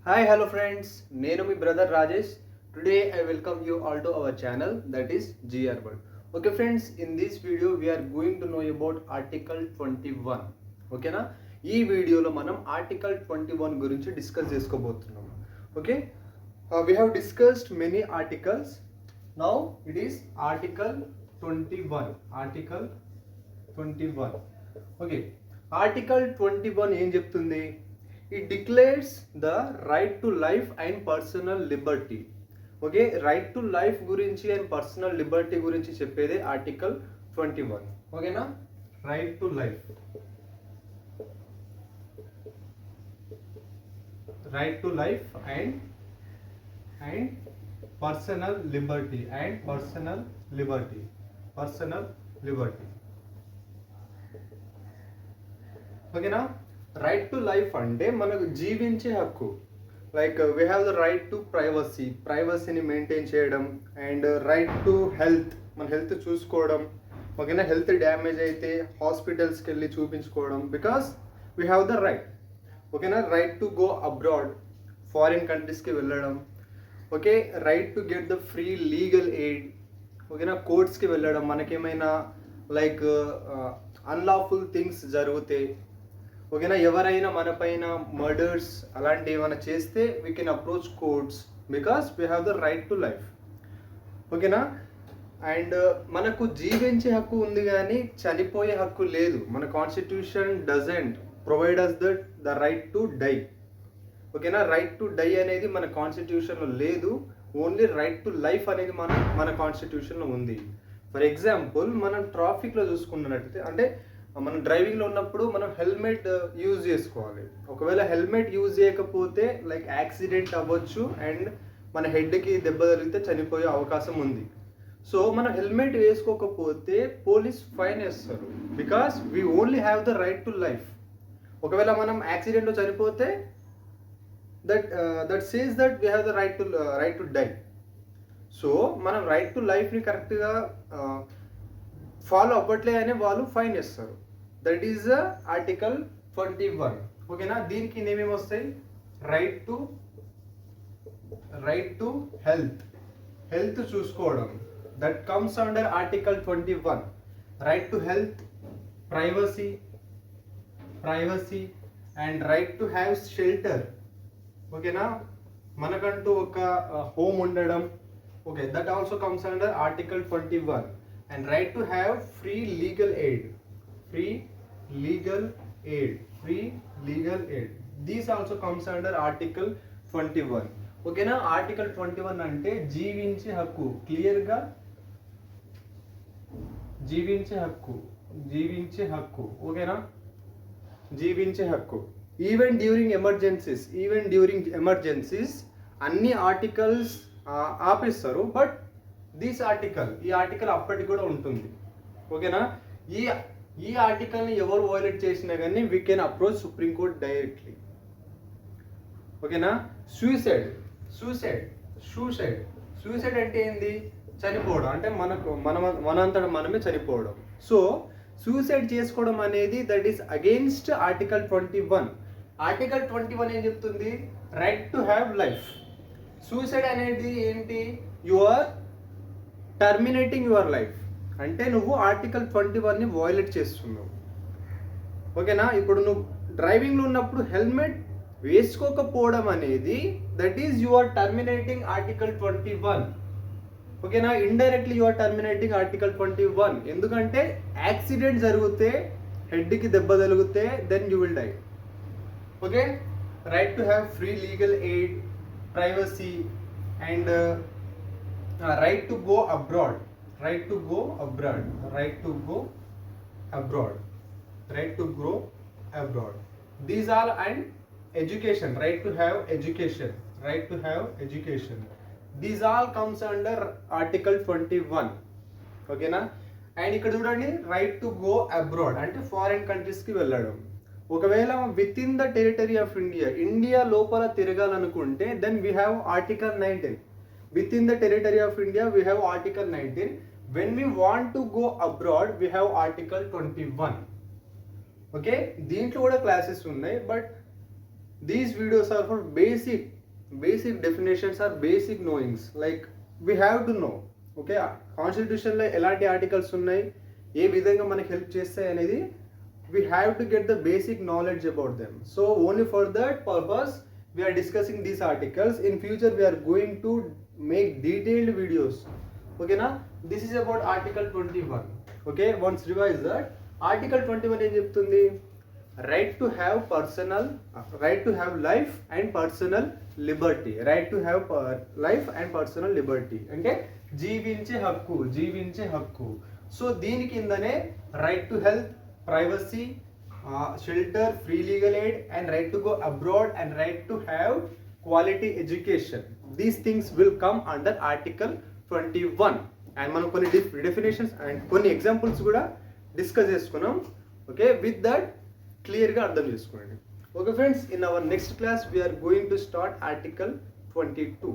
Hi, hello friends. Nenu mi brother Rajesh. Today I welcome you all to our channel, that is GR World. Okay friends, in this video we are going to know about Article 21. Okay na? ఈ వీడియోలో మనం article 21 గురించి discuss చేసుకోబోతున్నాం. Okay, we have discussed many articles. Now it is Article 21. Article 21. Okay, Article 21 ఏం చెప్తుంది? It declares the right to life and personal liberty. Okay, right to life గురించి and personal liberty గురించి చెప్పేదే article 21. ఓకేనా? Right to life, right to life and personal liberty personal liberty. ఓకేనా? Right to life అంటే మనకు జీవించే హక్కు. Like we have the right to ప్రైవసీని మెయింటైన్ చేయడం, అండ్ రైట్ టు హెల్త్, మన హెల్త్ చూసుకోవడం. ఓకేనా? హెల్త్ డ్యామేజ్ అయితే హాస్పిటల్స్కి వెళ్ళి చూపించుకోవడం, because we have the right. ఓకేనా? Right to go abroad, foreign కంట్రీస్కి వెళ్ళడం. Okay, right to get the free legal aid. ఓకేనా? కోర్ట్స్కి వెళ్ళడం, మనకేమైనా లైక్ అన్లాఫుల్ థింగ్స్ జరిగితే, ఓకేనా, ఎవరైనా మన పైన మర్డర్స్ అలాంటివి ఏమైనా చేస్తే we can approach courts because we have the right to life. ఓకేనా? అండ్ మనకు జీవించే హక్కు ఉంది కానీ చనిపోయే హక్కు లేదు. మన constitution doesn't provide us the right to die. ఓకేనా? రైట్ టు డై అనేది మన కాన్స్టిట్యూషన్లో లేదు. ఓన్లీ రైట్ టు లైఫ్ అనేది మన కాన్స్టిట్యూషన్లో ఉంది. ఫర్ ఎగ్జాంపుల్, మనం ట్రాఫిక్లో చూసుకున్నట్లయితే, అంటే మనం డ్రైవింగ్లో ఉన్నప్పుడు మనం హెల్మెట్ యూజ్ చేసుకోవాలి. ఒకవేళ హెల్మెట్ యూజ్ చేయకపోతే లైక్ యాక్సిడెంట్ అవ్వచ్చు అండ్ మన హెడ్కి దెబ్బ తగిలితే చనిపోయే అవకాశం ఉంది. సో మనం హెల్మెట్ వేసుకోకపోతే పోలీస్ ఫైన్ వేస్తారు, because we only have the right to life. ఒకవేళ మనం యాక్సిడెంట్లో చనిపోతే that says that we have the right to die. So మనం రైట్ టు లైఫ్ని కరెక్ట్గా ఫాలో అవ్వట్లే అని వాళ్ళు ఫైన్ వేస్తారు. That is article 21. ఓకేనా? దీనికి ఏమేమి వస్తాయి? రైట్ టు హెల్త్ చూసుకోవడం, that comes under article 21. Right to health, privacy and right to have shelter. ఓకేనా? మనకంటూ ఒక హోమ్ ఉండడం. Okay, that also comes under article 21. And right to have free legal aid. These also comes under article 21. ఓకేనా? Article 21 అంటే జీవించే హక్కు. క్లియర్గా జీవించే హక్కు. ఓకేనా? జీవించే హక్కు. ఈవెన్ డ్యూరింగ్ ఎమర్జెన్సీస్ అన్ని ఆర్టికల్స్ ఆపేస్తారు. బట్ ఈ ఆర్టికల్ అప్పటికి కూడా ఉంటుంది. ఓకేనా? ఈ ఆర్టికల్ని ఎవరు వయోలేట్ చేసినా కానీ we can approach supreme court directly. ఓకేనా? సూసైడ్ అంటే ఏంది? చనిపోవడం, అంటే మనంతట మనమే చనిపోవడం. సో సూసైడ్ చేసుకోవడం అనేది that is against article 21. Article 21 ఏం చెప్తుంది? Right to have life. Suicide అనేది ఏంటి? యువర్ టర్మినేటింగ్ యువర్ లైఫ్, అంటే నువ్వు ఆర్టికల్ 21ని వయోలేట్ చేస్తున్నావు. ఓకేనా? ఇప్పుడు నువ్వు డ్రైవింగ్లో ఉన్నప్పుడు హెల్మెట్ వేసుకోకపోవడం అనేది that is your terminating article 21. ఓకేనా? Indirectly your terminating article 21. ఎందుకంటే యాక్సిడెంట్ జరిగితే, హెడ్కి దెబ్బ తగిలితే then you will die. Okay? Right to have free legal aid, privacy and right to go abroad. These are and education, right to have education. These all comes under article 21. ఓకేనా? And ఇక్కడ చూడండి, right to go abroad అంటే foreign కంట్రీస్కి వెళ్ళడం. ఒకవేళ within the territory of India లోపల తిరగాలనుకుంటే then we have article 19. Within the territory of India, we have Article 19. When we want to go abroad, we have Article 21. Okay, దీంట్లో కూడా classes ఉన్నాయి. But These videos are for basic definitions or basic knowings, like we have to know. Okay, కాన్స్టిట్యూషన్లో ఎలాంటి articles ఉన్నాయి, ఏ విధంగా మనకి help చేస్తాయి అనేది we have to get the basic knowledge about them. So only for that purpose we are discussing these articles. In future we are going to make detailed videos. Okay na, this is about article 21. Okay, once revise that. Article 21 ఏం చెప్తుంది? Right to have personal, right to have life and personal Liberty. Right to have life and personal Liberty అంటే జీవించే హక్కు, జీవించే హక్కు. So దీని కిందనే right to health, privacy, shelter, free legal aid, and right to go abroad, and right to have quality education. These things will come under article 21. And మనం కొన్ని definitions and కొన్ని examples కూడా discuss చేసుకున్నాం. Okay, with that క్లియర్గా అర్థం చేసుకోండి. Okay friends, in our next class we are going to start article 22.